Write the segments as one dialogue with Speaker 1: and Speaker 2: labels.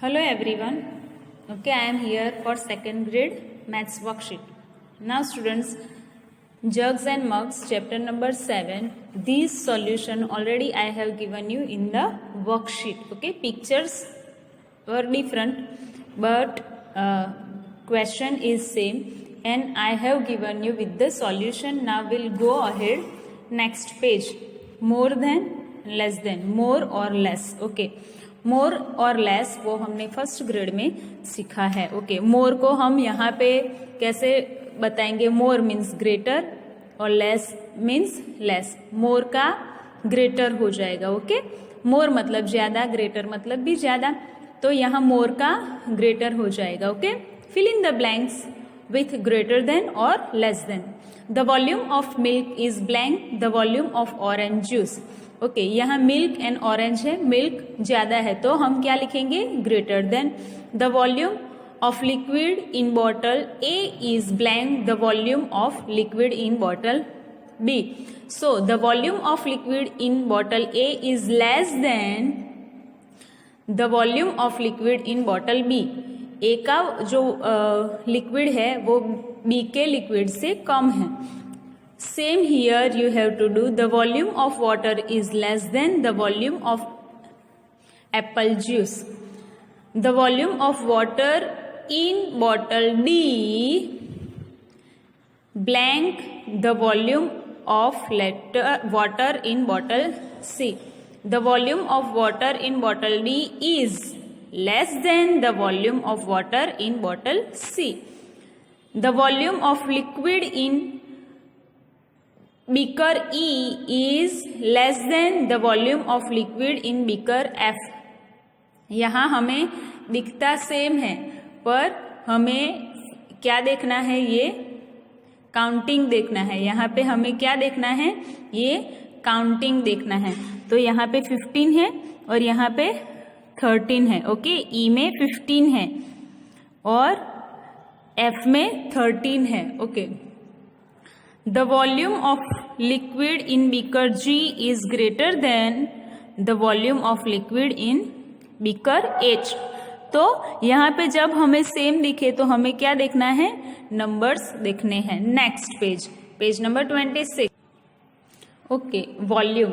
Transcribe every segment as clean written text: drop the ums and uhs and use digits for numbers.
Speaker 1: Hello everyone. Okay, I am here for second grade maths worksheet. Now students, jugs and mugs chapter number 7. These solution already I have given you in the worksheet. Okay, pictures were different but question is same and I have given you with the solution. Now we'll go ahead next page. More than, less than, more or less. Okay, मोर और less वो हमने first grade में सीखा है. Okay, मोर को हम यहाँ पे कैसे बताएंगे? मोर मीन्स ग्रेटर और लेस मीन्स लेस. मोर का ग्रेटर हो जाएगा. ओके, मोर मतलब ज्यादा, ग्रेटर मतलब भी ज्यादा, तो यहाँ मोर का ग्रेटर हो जाएगा. Okay, fill in the blanks with greater than और less than. The volume of milk is blank the volume of orange juice. Okay, यहाँ मिल्क एंड ऑरेंज है, मिल्क ज्यादा है तो हम क्या लिखेंगे? Greater than. The volume of liquid in bottle A is blank the volume of liquid in bottle B. So the volume of liquid in bottle A is less than the volume of liquid in bottle B. A का जो liquid है वो B के liquid से कम है. Same here you have to do. The volume of water is less than the volume of apple juice. The volume of water in bottle D blank the volume of water in bottle C. The volume of water in bottle D is less than the volume of water in bottle C. The volume of liquid in beaker E is less than the volume of liquid in beaker F. यहाँ हमें दिखता same है पर हमें क्या देखना है? ये काउंटिंग देखना है. यहाँ पे हमें क्या देखना है? ये काउंटिंग देखना है. तो यहाँ पे 15 है और यहाँ पे 13 है. ओके, ई में 15 है और F में 13 है. Okay, the volume of liquid in beaker G is greater than the volume of liquid in beaker H. तो यहाँ पे जब हमें सेम दिखे तो हमें क्या देखना है? नंबर्स देखने हैं. Next page, page number 26. Okay, volume.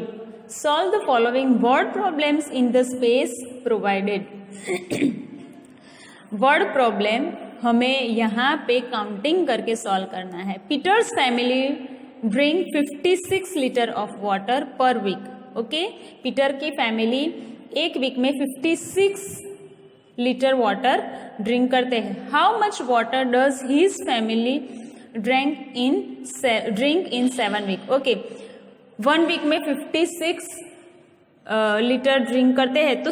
Speaker 1: Solve the following word problems in the space provided. Word problem हमें यहाँ पे काउंटिंग करके सॉल्व करना है. Peter's family drink 56 litre of water per week. Okay, Peter की फैमिली एक वीक में 56 litre water drink करते हैं. How much water does his family drink in 7 week. Okay, 1 week में 56 लीटर ड्रिंक करते हैं तो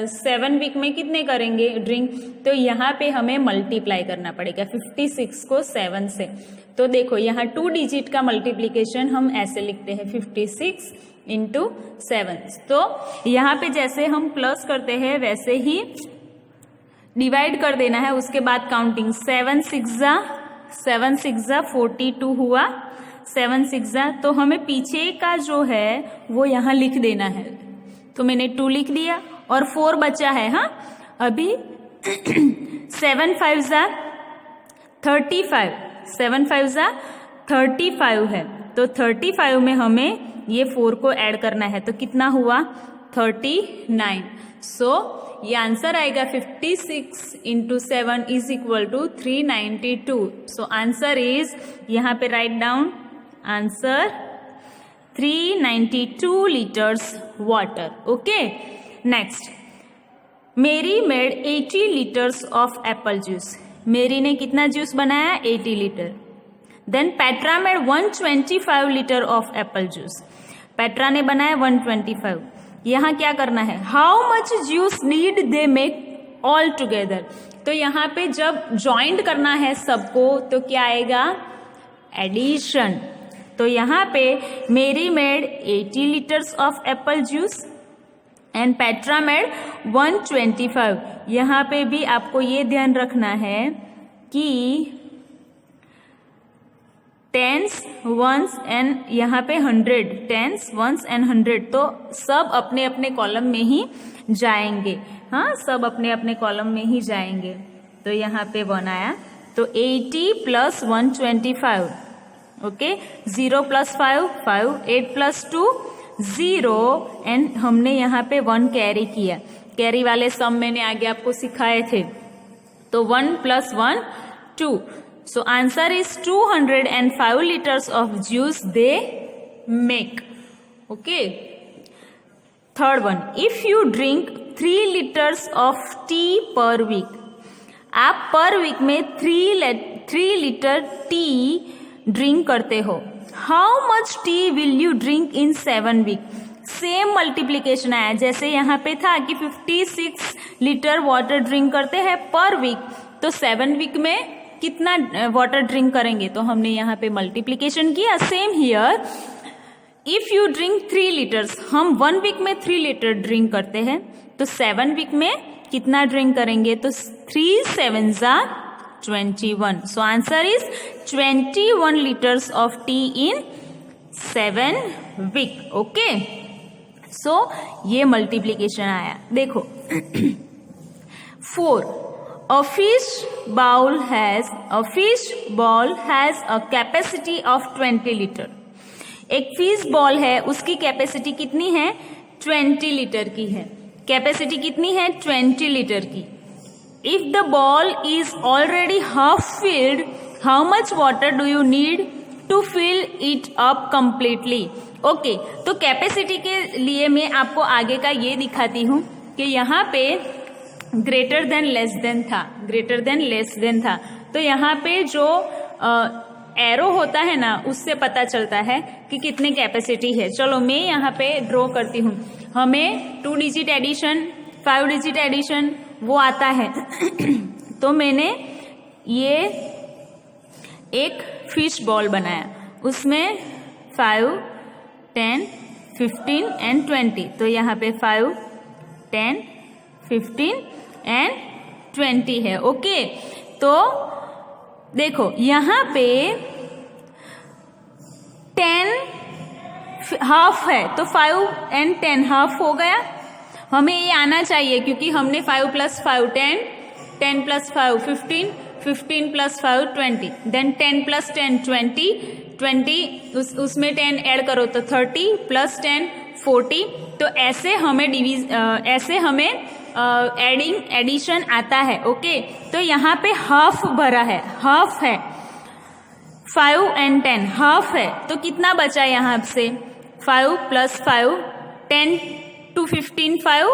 Speaker 1: 7 वीक में कितने करेंगे ड्रिंक? तो यहाँ पे हमें मल्टीप्लाई करना पड़ेगा 56 को 7 से. तो देखो यहाँ 2 डिजिट का मल्टीप्लीकेशन हम ऐसे लिखते हैं 56 इंटू 7. तो यहाँ पे जैसे हम प्लस करते हैं वैसे ही डिवाइड कर देना है. उसके बाद काउंटिंग 7 6 42 हुआ. 7 6 तो हमें पीछे का जो है वो यहाँ लिख देना है. तो मैंने 2 लिख दिया और 4 बचा है. हाँ, अभी 7 5 35. 7 5 35 है तो 35 में हमें ये 4 को ऐड करना है. तो कितना हुआ? 39. सो ये आंसर आएगा 56 into 7 is equal to 392. So answer is, यहाँ पे right down answer 392 litres water. Okay, next. Mary made 80 litres of apple juice. Mary ने कितना जूस बनाया? 80 litre. Then Petra made 125 litre of apple juice. Petra ने बनाया 125. यहाँ क्या करना है? How much juice need they make all together. तो यहाँ पे जब ज्वाइंट करना है सबको तो क्या आएगा? एडिशन. तो यहाँ पे मेरी made 80 litres of apple juice and Petra made 125. यहाँ पे भी आपको ये ध्यान रखना है कि टेंस, वंस एंड यहाँ पे 100, टेंस, वंस एंड 100, तो सब अपने अपने कॉलम में ही जाएंगे। हाँ, सब अपने अपने कॉलम में ही जाएंगे। तो यहाँ पे 1 आया, तो 80 + 125, ओके, 0 + 5, 5, 8 + 2, 0, एंड हमने यहाँ पे 1 कैरी किया। कैरी वाले सम मैंने आगे आपको सिखाए थे। तो 1 + 1, 2. So answer is 205 liters of juice they make. Okay. Third one, if you drink 3 liters of tea per week, आप पर वीक में 3 लीटर टी ड्रिंक करते हो, how much tea will you drink in 7 week? Same multiplication आया जैसे यहाँ पे था कि 56 लीटर वाटर ड्रिंक करते हैं पर वीक, तो 7 वीक में कितना वाटर ड्रिंक करेंगे, तो हमने यहाँ पे मल्टीप्लीकेशन किया। Same here, if you drink 3 litres, हम 1 वीक में 3 लीटर ड्रिंक करते हैं, तो 7 वीक में कितना ड्रिंक करेंगे, तो 3 7s are 21. So answer is 21 litres of tea in 7 week. Okay, so ये मल्टीप्लीकेशन आया। देखो 4, a fish bowl has a capacity of 20 liter. एक फिश बॉल है, उसकी कैपेसिटी कितनी है, 20 लीटर की है। कैपेसिटी कितनी है, 20 लीटर की। If the bowl is already half filled, how much water do you need to fill it up completely? Okay, तो कैपेसिटी के लिए मैं आपको आगे का ये दिखाती हूँ कि यहाँ पे ग्रेटर देन लेस देन था, ग्रेटर देन लेस देन था, तो यहाँ पे जो एरो होता है ना, उससे पता चलता है कि कितनी कैपेसिटी है। चलो मैं यहाँ पे ड्रॉ करती हूँ। हमें 2 डिजिट एडिशन, 5 डिजिट एडिशन वो आता है तो मैंने ये एक फिश बॉल बनाया, उसमें 5, 10, 15 एंड 20, तो यहाँ पे 5, 10, 15 एंड 20 है। ओके, तो देखो यहाँ पे 10 हाफ है, तो 5 एंड 10 हाफ हो गया। हमें ये आना चाहिए क्योंकि हमने 5 + 5 10, 10 + 5 15, 15 + 5 20, देन 10 + 10 20, 20 उसमें 10 ऐड करो तो 30 + 10 40। तो ऐसे हमें ऐसे हमें एडिशन आता है। ओके, तो यहाँ पे हाफ भरा है, हाफ है, 5 एंड 10 हाफ है, तो कितना बचा यहाँ से, 5 + 5, 10 to 15 5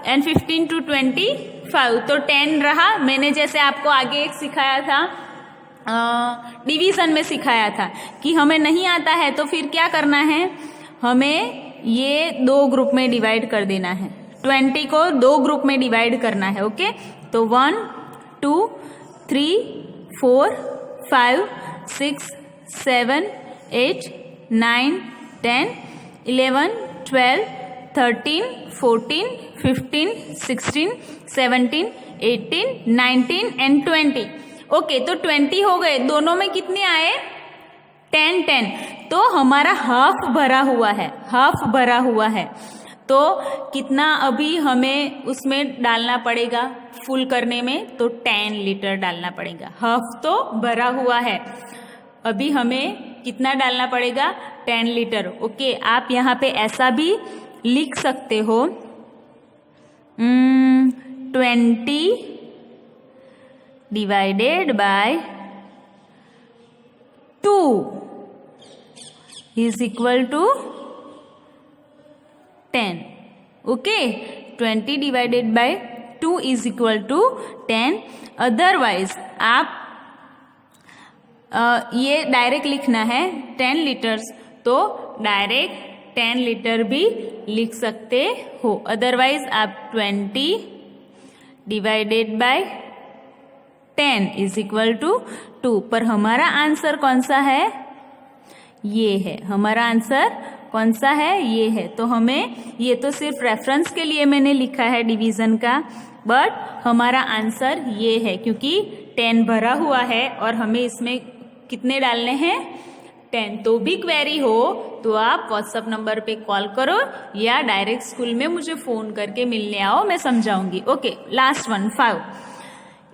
Speaker 1: एंड 15 to 20 5, तो 10 रहा। मैंने जैसे आपको आगे एक सिखाया था, डिवीजन में सिखाया था कि हमें नहीं आता है तो फिर क्या करना है, हमें ये 2 ग्रुप में डिवाइड कर देना है, 20 को 2 ग्रुप में डिवाइड करना है। ओके, तो 1 2 3 4 5 6 7 8 9 10 11 12 13 14 15 16 17 18 19 एंड 20। ओके, तो 20 हो गए, दोनों में कितने आए, 10 10, तो हमारा हाफ भरा हुआ है, हाफ भरा हुआ है। तो कितना अभी हमें उसमें डालना पड़ेगा फुल करने में, तो 10 लीटर डालना पड़ेगा। हाफ तो भरा हुआ है, अभी हमें कितना डालना पड़ेगा, 10 लीटर। ओके, आप यहाँ पे ऐसा भी लिख सकते हो, 20 divided by 2 is equal to 10. Okay, 20 divided by 2 is equal to 10. Otherwise आप ये डायरेक्ट लिखना है 10 लीटर्स, तो डायरेक्ट 10 लीटर भी लिख सकते हो। अदरवाइज आप 20 divided by 10 is equal to 2। पर हमारा आंसर कौन सा है, ये है हमारा आंसर, कौन सा है, ये है। तो हमें ये तो सिर्फ रेफरेंस के लिए मैंने लिखा है डिवीजन का, बट हमारा आंसर ये है क्योंकि 10 भरा हुआ है और हमें इसमें कितने डालने हैं, 10 तो भी क्वेरी हो तो आप व्हाट्सएप नंबर पे कॉल करो या डायरेक्ट स्कूल में मुझे फोन करके मिलने आओ, मैं समझाऊंगी. Okay, last one 5.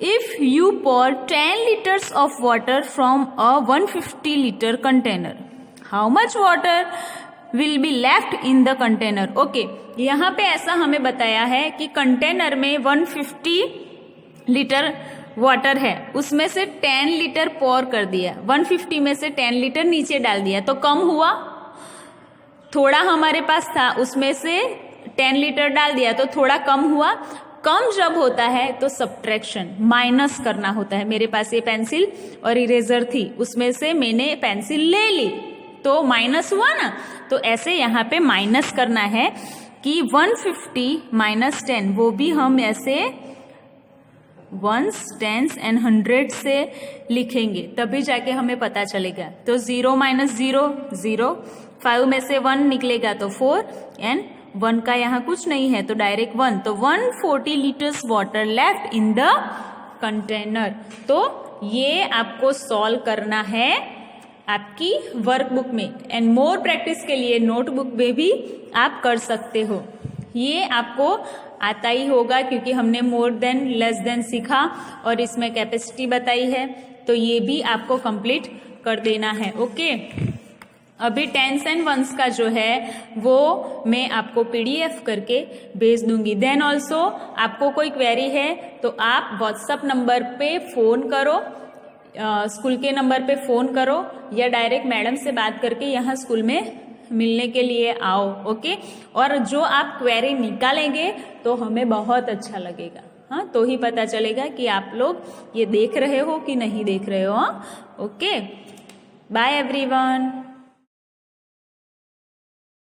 Speaker 1: If you pour 10 liters of water from a 150 liter container, how much water will be left in the container? Okay, यहाँ पे ऐसा हमें बताया है कि कंटेनर में 150 लीटर वाटर है, उसमें से 10 लीटर पॉर कर दिया, 150 में से 10 लीटर नीचे डाल दिया तो कम हुआ. थोड़ा हमारे पास था उसमें से 10 लीटर डाल दिया तो थोड़ा कम हुआ. कम जब होता है तो सब्ट्रैक्शन माइनस करना होता है. मेरे पास ये पेंसिल और इरेजर थी, उसमें से मैंने पेंसिल ले ली तो माइनस हुआ ना, तो ऐसे यहाँ पे माइनस करना है कि 150 माइनस 10, वो भी हम ऐसे वंस, टेंस एंड हंड्रेड से लिखेंगे तभी जाके हमें पता चलेगा. तो 0 माइनस 0 0, 5 में से 1 निकलेगा तो 4 एंड 1 का यहाँ कुछ नहीं है तो डायरेक्ट 1. तो 140 litres water left in the container. तो ये आपको सॉल्व करना है आपकी वर्कबुक में एंड मोर प्रैक्टिस के लिए नोटबुक में भी आप कर सकते हो. ये आपको आता ही होगा क्योंकि हमने मोर देन लेस देन सीखा और इसमें कैपेसिटी बताई है, तो ये भी आपको कंप्लीट कर देना है. ओके, अभी टेंस एंड वंस का जो है वो मैं आपको PDF करके भेज दूंगी. देन ऑल्सो आपको कोई क्वेरी है तो आप व्हाट्सएप नंबर पे फोन करो, स्कूल के नंबर पे फोन करो या डायरेक्ट मैडम से बात करके यहाँ स्कूल में मिलने के लिए आओ. ओके, और जो आप क्वेरी निकालेंगे तो हमें बहुत अच्छा लगेगा. हाँ, तो ही पता चलेगा कि आप लोग ये देख रहे हो कि नहीं देख रहे हो. Okay, bye everyone.